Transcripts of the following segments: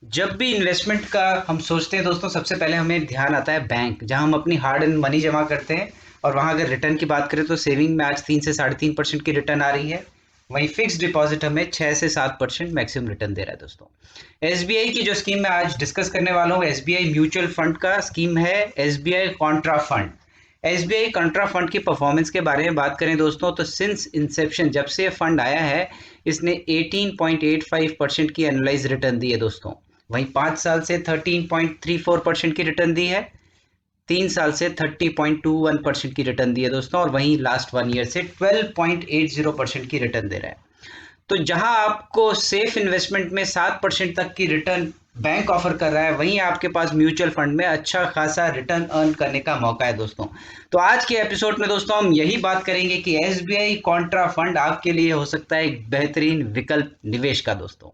जब भी इन्वेस्टमेंट का हम सोचते हैं दोस्तों, सबसे पहले हमें ध्यान आता है बैंक, जहां हम अपनी हार्ड एंड मनी जमा करते हैं। और वहां अगर रिटर्न की बात करें तो सेविंग में आज 3 से 3.5% की रिटर्न आ रही है। वहीं फिक्स डिपॉजिट हमें 6 से 7% मैक्सिमम रिटर्न दे रहा है दोस्तों। एसबीआई की जो स्कीम मैं आज डिस्कस करने वाला हूँ, एसबीआई म्यूचुअल फंड का स्कीम है, SBI Contra fund. SBI कंट्रा fund की परफॉर्मेंस के बारे में बात करें दोस्तों, तो सिंस इंसेप्शन, जब से ये फंड आया है, इसने 18.85% की एनुअलाइज रिटर्न दी है दोस्तों। वहीं 5 साल से 13.34% की रिटर्न दी है, 3 साल से 30.21% की रिटर्न दी है दोस्तों, और वहीं लास्ट 1 ईयर से 12.80% की रिटर्न दे रहा है। तो जहां आपको सेफ इन्वेस्टमेंट में 7% तक की रिटर्न बैंक ऑफर कर रहा है, वहीं आपके पास म्यूचुअल फंड में अच्छा खासा रिटर्न अर्न करने का मौका है दोस्तों। तो आज के एपिसोड में दोस्तों हम यही बात करेंगे कि एसबीआई कॉन्ट्रा फंड आपके लिए हो सकता है एक बेहतरीन विकल्प निवेश का दोस्तों।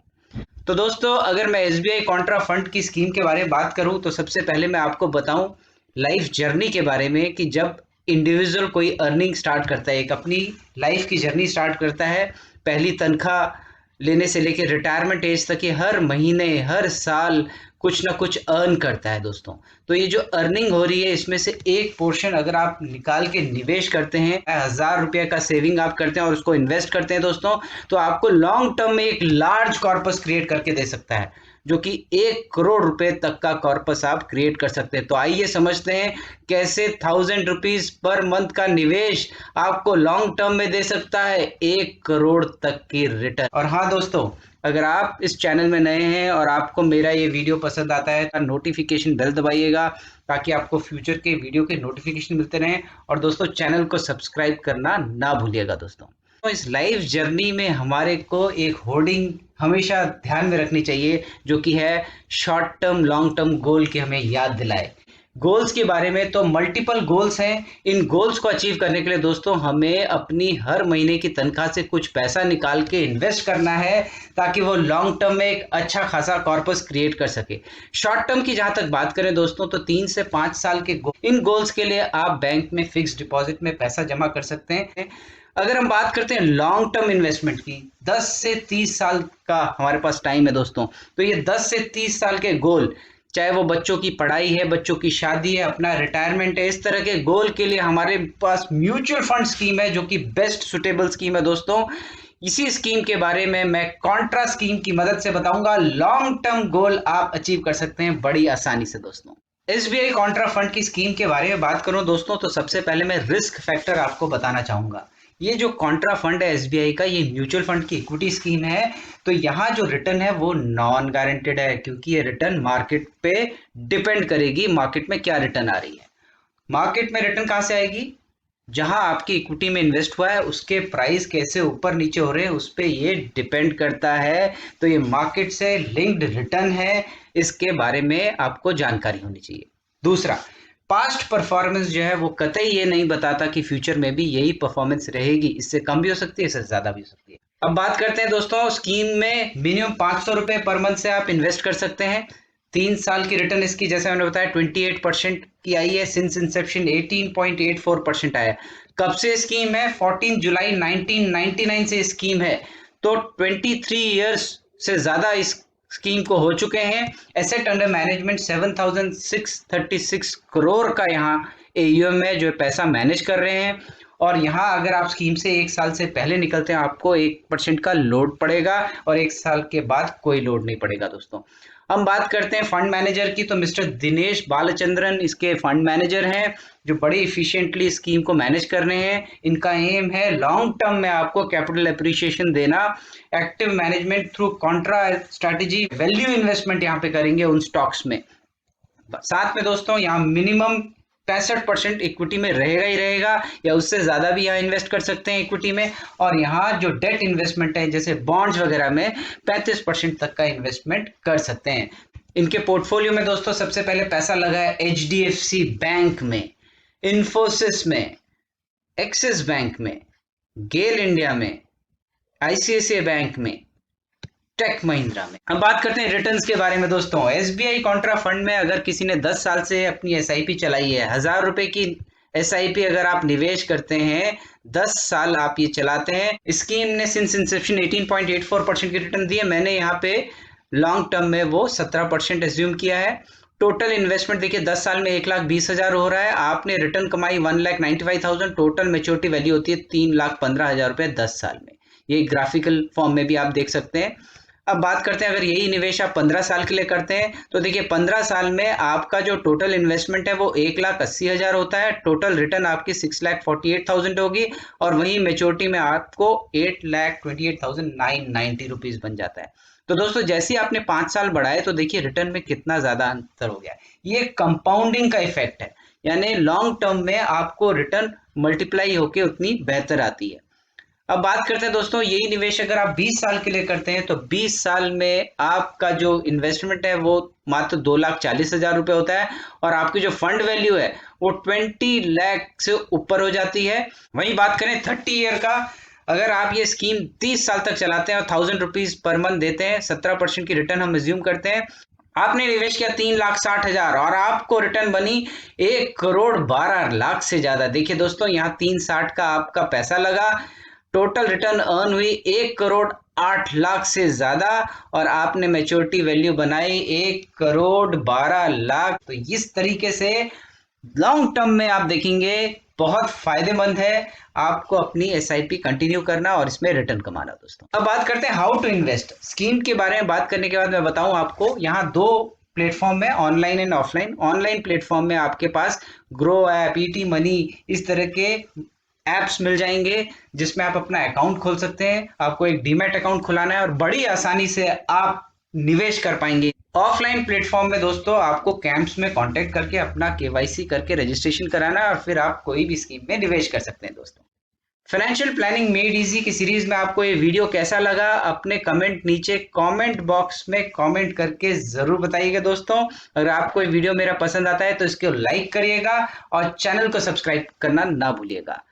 तो दोस्तों, अगर मैं एसबीआई कॉन्ट्रा फंड की स्कीम के बारे में बात करूं, तो सबसे पहले मैं आपको बताऊं लाइफ जर्नी के बारे में कि जब इंडिविजुअल कोई अर्निंग स्टार्ट करता है, एक अपनी लाइफ की जर्नी स्टार्ट करता है, पहली तनख्वाह लेने से लेकर रिटायरमेंट एज तक, ये हर महीने हर साल कुछ ना कुछ अर्न करता है दोस्तों। तो ये जो अर्निंग हो रही है, इसमें से एक पोर्शन अगर आप निकाल के निवेश करते हैं, 1,000 रुपये का सेविंग आप करते हैं और उसको इन्वेस्ट करते हैं दोस्तों, तो आपको लॉन्ग टर्म में एक लार्ज कॉर्पस क्रिएट करके दे सकता है, जो कि 1 करोड़ रुपए तक का कॉर्पस आप क्रिएट कर सकते हैं। तो आइए समझते हैं कैसे 1,000 रुपीज पर मंथ का निवेश आपको लॉन्ग टर्म में दे सकता है 1 करोड़ तक की रिटर्न। और हाँ दोस्तों, अगर आप इस चैनल में नए हैं और आपको मेरा ये वीडियो पसंद आता है तो नोटिफिकेशन बेल दबाइएगा, ताकि आपको फ्यूचर के वीडियो के नोटिफिकेशन मिलते रहें। और दोस्तों, चैनल को सब्सक्राइब करना ना भूलिएगा दोस्तों। तो इस लाइफ जर्नी में हमारे को एक होर्डिंग हमेशा ध्यान में रखनी चाहिए, जो कि है short term long term goal की हमें याद दिलाए। गोल्स के बारे में तो मल्टीपल गोल्स हैं। इन गोल्स को अचीव करने के लिए दोस्तों हमें अपनी हर महीने की तनख्वाह से कुछ पैसा निकाल के इन्वेस्ट करना है, ताकि वो लॉन्ग टर्म में एक अच्छा खासा कॉर्पस क्रिएट कर सके। शॉर्ट टर्म की जहां तक बात करें दोस्तों, तो 3 से 5 साल के इन गोल्स के लिए आप बैंक में फिक्स डिपॉजिट में पैसा जमा कर सकते हैं। अगर हम बात करते हैं लॉन्ग टर्म इन्वेस्टमेंट की, 10 से 30 साल का हमारे पास टाइम है दोस्तों। तो ये 10 से 30 साल के गोल, चाहे वो बच्चों की पढ़ाई है, बच्चों की शादी है, अपना रिटायरमेंट है, इस तरह के गोल के लिए हमारे पास म्यूचुअल फंड स्कीम है, जो कि बेस्ट सुटेबल स्कीम है दोस्तों। इसी स्कीम के बारे में मैं कॉन्ट्रा स्कीम की मदद से बताऊंगा। लॉन्ग टर्म गोल आप अचीव कर सकते हैं बड़ी आसानी से दोस्तों। एसबीआई कॉन्ट्रा फंड की स्कीम के बारे में बात करूं दोस्तों, तो सबसे पहले मैं रिस्क फैक्टर आपको बताना चाहूंगा। ये जो कॉन्ट्रा फंड है एसबीआई का, ये म्यूचुअल फंड की इक्विटी स्कीम है। तो यहाँ जो रिटर्न है वो नॉन गारंटेड है, क्योंकि ये रिटर्न मार्केट पे डिपेंड करेगी, मार्केट में क्या रिटर्न आ रही है। मार्केट में रिटर्न कहाँ से आएगी? जहां आपकी इक्विटी में इन्वेस्ट हुआ है उसके प्राइस कैसे ऊपर नीचे हो रहे हैं, उस पर ये डिपेंड करता है। तो ये मार्केट से लिंक्ड रिटर्न है, इसके बारे में आपको जानकारी होनी चाहिए। दूसरा, पास्ट परफॉर्मेंस जो है वो कतई ये नहीं बताता कि फ्यूचर में भी यही परफॉर्मेंस रहेगी, इससे कम भी हो सकती है, इससे ज्यादा भी हो सकती है। अब बात करते हैं दोस्तों, स्कीम में मिनिमम 500 रुपए पर मंथ से आप इन्वेस्ट कर सकते हैं। 3 साल की रिटर्न इसकी, जैसे मैंने बताया, 28% की आई है। सिंस इंसेप्शन 18.84% आया। कब से स्कीम है? 14 जुलाई 1999 से स्कीम है। तो 23 ईयर्स से ज्यादा इस स्कीम को हो चुके हैं। एसेट अंडर मैनेजमेंट 7,636 करोड़ का यहाँ एयूएम है, जो पैसा मैनेज कर रहे हैं। और यहाँ अगर आप स्कीम से 1 साल से पहले निकलते हैं, आपको 1% का लोड पड़ेगा, और 1 साल के बाद कोई लोड नहीं पड़ेगा दोस्तों। हम बात करते हैं फंड मैनेजर की, तो मिस्टर दिनेश बालचंद्रन इसके फंड मैनेजर हैं, जो बड़ी इफिशिएंटली स्कीम को मैनेज कर रहे हैं। इनका एम है लॉन्ग टर्म में आपको कैपिटल एप्रिसिएशन देना। Active management through Contra strategy, value investment यहाँ पे करेंगे उन स्टॉक्स में। साथ में दोस्तों यहाँ मिनिमम 65% इक्विटी में रहेगा ही रहेगा, या उससे ज्यादा भी यहाँ इन्वेस्ट कर सकते हैं इक्विटी में। और यहाँ जो डेट इन्वेस्टमेंट है, जैसे बॉन्ड्स वगैरह में 35% तक का इन्वेस्टमेंट कर सकते हैं। इनके पोर्टफोलियो में दोस्तों सबसे पहले पैसा लगा है एचडीएफसी बैंक में, इंफोसिस में, एक्सिस बैंक में, गेल इंडिया में, आईसीआईसीआई बैंक में, टेक महिंद्रा में। हम बात करते हैं रिटर्न्स के बारे में दोस्तों। एसबीआई कॉन्ट्रा फंड में अगर किसी ने 10 साल से अपनी एसआईपी चलाई है, 1,000 रुपए की एसआईपी अगर आप निवेश करते हैं, 10 साल आप ये चलाते हैं, स्कीम ने सिंस इंसेप्शन 18.84% की रिटर्न दी है। मैंने यहाँ पे लॉन्ग टर्म में वो 17% एज्यूम किया है। टोटल इन्वेस्टमेंट देखिए 10 साल में 1,20,000 हो रहा है, आपने रिटर्न कमाई 1,95,000, टोटल मेच्योरिटी वैल्यू होती है 3,15,000 रुपये 10 साल में। ये ग्राफिकल फॉर्म में भी आप देख सकते हैं। अब बात करते हैं, अगर यही निवेश आप 15 साल के लिए करते हैं तो देखिए 15 साल में आपका जो टोटल इन्वेस्टमेंट है वो 1,80,000 होता है, टोटल रिटर्न आपकी 6,48,000 होगी, और वहीं मेच्योरिटी में आपको 8,28,990 रुपीज बन जाता है। तो दोस्तों जैसे ही आपने 5 साल बढ़ाए तो देखिए रिटर्न में कितना ज्यादा अंतर हो गया। ये कंपाउंडिंग का इफेक्ट है, यानी लॉन्ग टर्म में आपको रिटर्न मल्टीप्लाई होके उतनी बेहतर आती है। अब बात करते हैं दोस्तों, यही निवेश अगर आप 20 साल के लिए करते हैं तो 20 साल में आपका जो इन्वेस्टमेंट है वो मात्र 2,40,000 रुपए होता है, और आपकी जो फंड वैल्यू है वो 20 लाख से ऊपर हो जाती है। वहीं बात करें 30 ईयर का, अगर आप ये स्कीम 30 साल तक चलाते हैं और 1,000 रुपीज पर मंथ देते हैं, 17% की रिटर्न हम एज्यूम करते हैं, आपने निवेश किया 3,60,000 और आपको रिटर्न बनी 1,12,00,000 से ज्यादा। देखिए दोस्तों यहाँ 360 का आपका पैसा लगा, टोटल रिटर्न अर्न हुई 1,08,00,000 से ज्यादा, और आपने मैच्योरिटी वैल्यू बनाई 1,12,00,000। तो इस तरीके से लॉन्ग टर्म में आप देखेंगे बहुत फायदेमंद है आपको अपनी एसआईपी कंटिन्यू करना और इसमें रिटर्न कमाना। दोस्तों अब बात करते हैं हाउ टू इन्वेस्ट। स्कीम के बारे में बात करने के बाद मैं बताऊं आपको, यहाँ दो प्लेटफॉर्म है, online and offline. Online platform में आपके पास ग्रो ऐप, ईटी मनी, इस तरह के एप्स मिल जाएंगे जिसमें आप अपना अकाउंट खोल सकते हैं। आपको एक डीमैट अकाउंट खुलाना है और बड़ी आसानी से आप निवेश कर पाएंगे। ऑफलाइन प्लेटफॉर्म में दोस्तों आपको कैंप्स में कांटेक्ट करके अपना केवाईसी करके रजिस्ट्रेशन कराना है और फिर आप कोई भी स्कीम में निवेश कर सकते हैं। दोस्तों फाइनेंशियल प्लानिंग मेड इजी की सीरीज में आपको ये वीडियो कैसा लगा, अपने कमेंट नीचे कमेंट बॉक्स में कमेंट करके जरूर बताइएगा। दोस्तों अगर आपको ये वीडियो मेरा पसंद आता है तो इसको लाइक करिएगा और चैनल को सब्सक्राइब करना ना भूलिएगा।